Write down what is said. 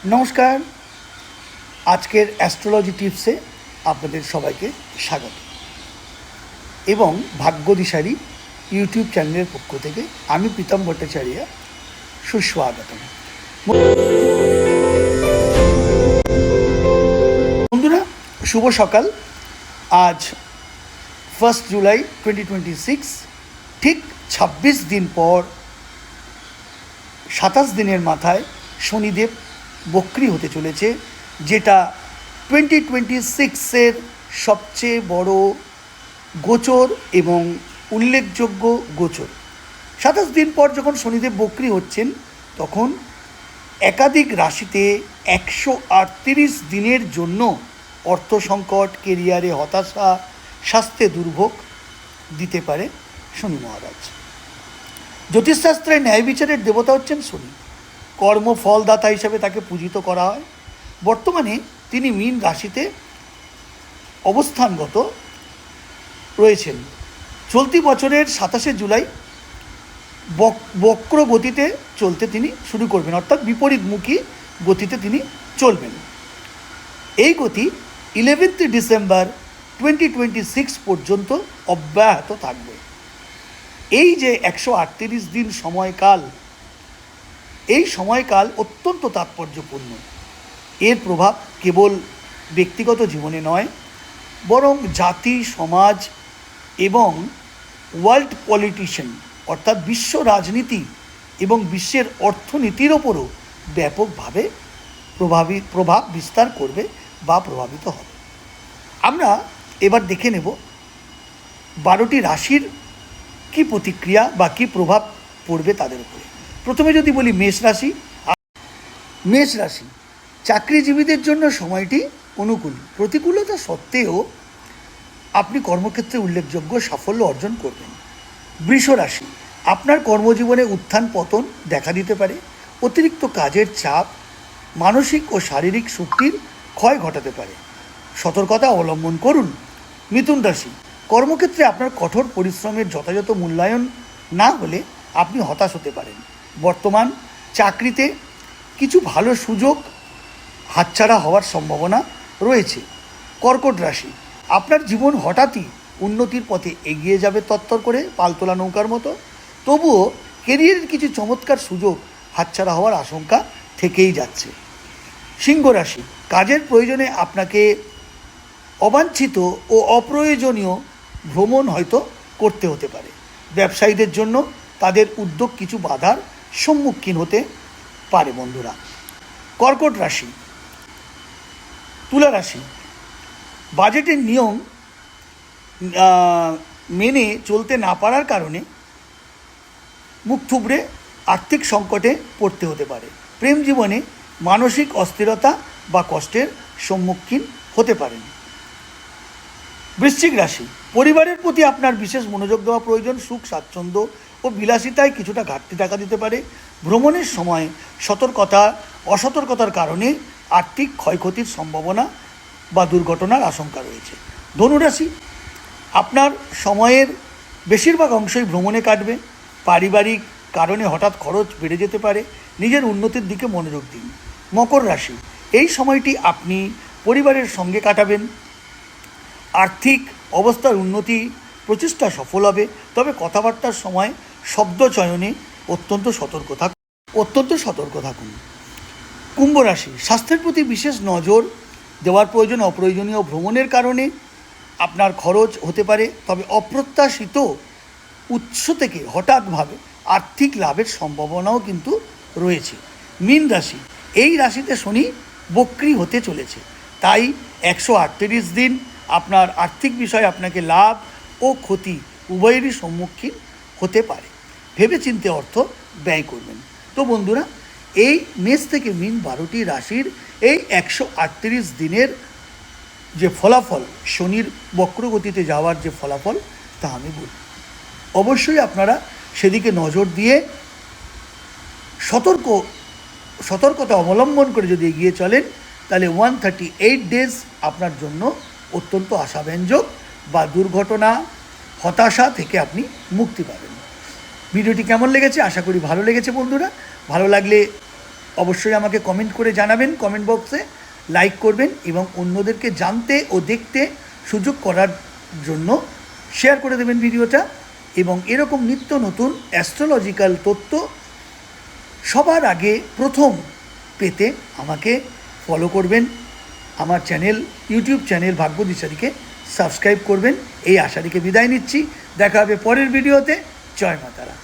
নমস্কার। আজকের অ্যাস্ট্রোলজি টিপসে আপনাদের সবাইকে স্বাগত এবং ভাগ্যদিশারী ইউটিউব চ্যানেলের পক্ষ থেকে আমি প্রীতম ভট্টাচার্য সুস্বাগতম। বন্ধুরা, শুভ সকাল। আজ 1 জুলাই 2026, ঠিক 26 দিন পর 27 দিনের মাথায় শনিদেব বক্রী হতে চলেছে, যেটা 2026-এর সবচেয়ে বড় গোচর এবং উল্লেখযোগ্য গোচর। 27 দিন পর যখন শনিদেব বক্রী হচ্ছেন, তখন একাধিক রাশিতে 138 দিনের জন্য অর্থ সংকট, কেরিয়ারে হতাশা, স্বাস্থ্যে দুর্ভোগ দিতে পারে শনি মহারাজ। জ্যোতিষশাস্ত্রে ন্যায় বিচারের দেবতা হচ্ছেন শনি। কর্মফলদাতা হিসাবে তাকে পূজিত করা হয়। বর্তমানে তিনি মীন রাশিতে অবস্থানগত রয়েছেন। চলতি বছরের 27 জুলাই বক্র গতিতে চলতে তিনি শুরু করবেন, অর্থাৎ বিপরীতমুখী গতিতে তিনি চলবেন। এই গতি 11 ডিসেম্বর 2026 পর্যন্ত অব্যাহত থাকবে। এই যে 138 দিন সময়কাল, এই সময়কাল অত্যন্ত তাৎপর্যপূর্ণ। এর প্রভাব কেবল ব্যক্তিগত জীবনে নয়, বরং জাতি, সমাজ এবং ওয়ার্ল্ড পলিটিশিয়ান অর্থাৎ বিশ্ব রাজনীতি এবং বিশ্বের অর্থনীতির ওপরও ব্যাপকভাবে প্রভাব বিস্তার করবে বা প্রভাবিত হবে। আমরা এবার দেখে নেব 12টি রাশির কী প্রতিক্রিয়া বা কী প্রভাব পড়বে তাদের উপরে। প্রথমে যদি বলি মেষ রাশি। মেষ রাশি চাকরিজীবীদের জন্য সময়টি অনুকূল। প্রতিকূলতা সত্ত্বেও আপনি কর্মক্ষেত্রে উল্লেখযোগ্য সাফল্য অর্জন করবেন। বৃষ রাশি, আপনার কর্মজীবনে উত্থান পতন দেখা দিতে পারে। অতিরিক্ত কাজের চাপ মানসিক ও শারীরিক শক্তির ক্ষয় ঘটাতে পারে, সতর্কতা অবলম্বন করুন। মিথুন রাশি, কর্মক্ষেত্রে আপনার কঠোর পরিশ্রমের যথাযথ মূল্যায়ন না হলে আপনি হতাশ হতে পারেন। বর্তমান চাকরিতে কিছু ভালো সুযোগ হাতছাড়া হওয়ার সম্ভাবনা রয়েছে। কর্কট রাশি, আপনার জীবন হঠাৎই উন্নতির পথে এগিয়ে যাবে তত্তর করে পালতোলা নৌকার মতো। তবুও কেরিয়ারের কিছু চমৎকার সুযোগ হাতছাড়া হওয়ার আশঙ্কা থেকেই যাচ্ছে। সিংহ রাশি, কাজের প্রয়োজনে আপনাকে অবাঞ্ছিত ও অপ্রয়োজনীয় ভ্রমণ হয়তো করতে হতে পারে। ব্যবসায়ীদের জন্য তাদের উদ্যোগ কিছু বাধার সম্মুখীন হতে পারে। বন্ধুরা, কর্কট রাশি। তুলা রাশি, বাজেটের নিয়ম মেনে চলতে না পারার কারণে মুখ থুবড়ে আর্থিক সংকটে পড়তে হতে পারে। প্রেম জীবনে মানসিক অস্থিরতা বা কষ্টের সম্মুখীন হতে পারেন। বৃশ্চিক রাশি, পরিবারের প্রতি আপনার বিশেষ মনোযোগ দেওয়া প্রয়োজন। সুখ, স্বাচ্ছন্দ্য ও বিলাসিতায় কিছুটা ঘাটতি দেখা দিতে পারে। ভ্রমণের সময় অসতর্কতার কারণে আর্থিক ক্ষয়ক্ষতির সম্ভাবনা বা দুর্ঘটনার আশঙ্কা রয়েছে। ধনুরাশি, আপনার সময়ের বেশিরভাগ অংশই ভ্রমণে কাটবে। পারিবারিক কারণে হঠাৎ খরচ বেড়ে যেতে পারে। নিজের উন্নতির দিকে মনোযোগ দিন। মকর রাশি, এই সময়টি আপনি পরিবারের সঙ্গে কাটাবেন। আর্থিক অবস্থার উন্নতি প্রচেষ্টা সফল হবে, তবে কথাবার্তার সময় শব্দ চয়নে অত্যন্ত সতর্ক থাকুন। কুম্ভ রাশি, স্বাস্থ্যের প্রতি বিশেষ নজর দেওয়ার প্রয়োজন। অপ্রয়োজনীয় ভ্রমণের কারণে আপনার খরচ হতে পারে, তবে অপ্রত্যাশিত উৎস থেকে হঠাৎভাবে আর্থিক লাভের সম্ভাবনাও কিন্তু রয়েছে। মীন রাশি, এই রাশিতে শনি বক্রী হতে চলেছে, তাই 138 দিন আপনার আর্থিক বিষয়ে আপনাকে লাভ ও ক্ষতি উভয়েরই সম্মুখীন হতে পারে। ভেবেচিন্তে অর্থ ব্যয় করবেন। তো বন্ধুরা, এই মেষ থেকে মীন 12টি রাশির এই 138 দিনের যে ফলাফল, শনির বক্রগতিতে যাওয়ার যে ফলাফল, তা আমি বলি। অবশ্যই আপনারা সেদিকে নজর দিয়ে সতর্কতা অবলম্বন করে যদি এগিয়ে চলেন, তাহলে 138 ডেজ আপনার জন্য অত্যন্ত আশাব্যঞ্জক বা দুর্ঘটনা, হতাশা থেকে আপনি মুক্তি পাবেন। ভিডিওটি কেমন লেগেছে? আশা করি ভালো লেগেছে। বন্ধুরা, ভালো লাগলে অবশ্যই আমাকে কমেন্ট করে জানাবেন, কমেন্ট বক্সে লাইক করবেন এবং অন্যদেরকে জানতে ও দেখতে সুযোগ করার জন্য শেয়ার করে দেবেন ভিডিওটা। এবং এরকম নিত্য নতুন অ্যাস্ট্রোলজিক্যাল তথ্য সবার আগে প্রথম পেতে আমাকে ফলো করবেন, আমার চ্যানেল ইউটিউব চ্যানেল ভাগ্যদিশারীকে সাবস্ক্রাইব করবেন। এই আশা রেখে বিদায় নিচ্ছি। দেখা হবে পরের ভিডিওতে। জয় মা তারা।